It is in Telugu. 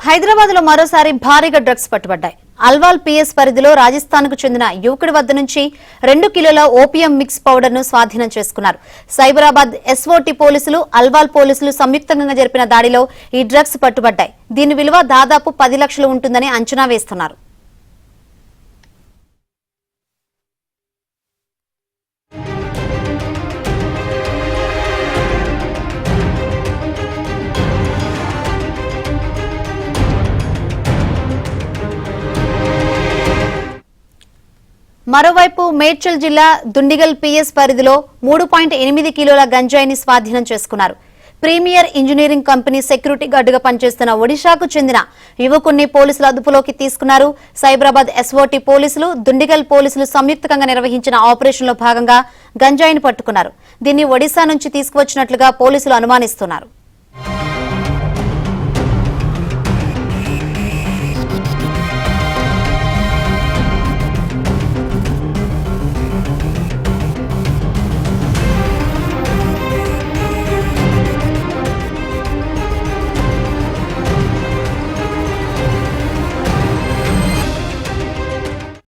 హైదరాబాద్ లో మరోసారి భారీగా డ్రగ్స్ పట్టుబడ్డాయి. అల్వాల్ పిఎస్ పరిధిలో రాజస్థాన్ కు చెందిన యువకుడి వద్ద నుంచి 2 కిలోల ఓపియం మిక్స్ పౌడర్ ను స్వాధీనం చేసుకున్నారు. సైబరాబాద్ ఎస్ఓటి పోలీసులు, అల్వాల్ పోలీసులు సంయుక్తంగా జరిపిన దాడిలో ఈ డ్రగ్స్ పట్టుబడ్డాయి. దీని విలువ దాదాపు 10 లక్షలు ఉంటుందని అంచనా వేస్తున్నారు. మరోవైపు మేడ్చల్ జిల్లా దుండిగల్ పిఎస్ పరిధిలో 3.8 కిలోల గంజాయిని స్వాధీనం చేసుకున్నారు. ప్రీమియర్ ఇంజనీరింగ్ కంపెనీ సెక్యూరిటీ గార్డుగా పనిచేస్తున్న ఒడిశాకు చెందిన యువకుణ్ణి పోలీసులు అదుపులోకి తీసుకున్నారు. సైబరాబాద్ ఎస్ఓటి పోలీసులు, దుండిగల్ పోలీసులు సంయుక్తంగా నిర్వహించిన ఆపరేషన్లో భాగంగా గంజాయిని పట్టుకున్నారు. దీన్ని ఒడిశా నుంచి తీసుకువచ్చినట్లుగా పోలీసులు అనుమానిస్తున్నారు.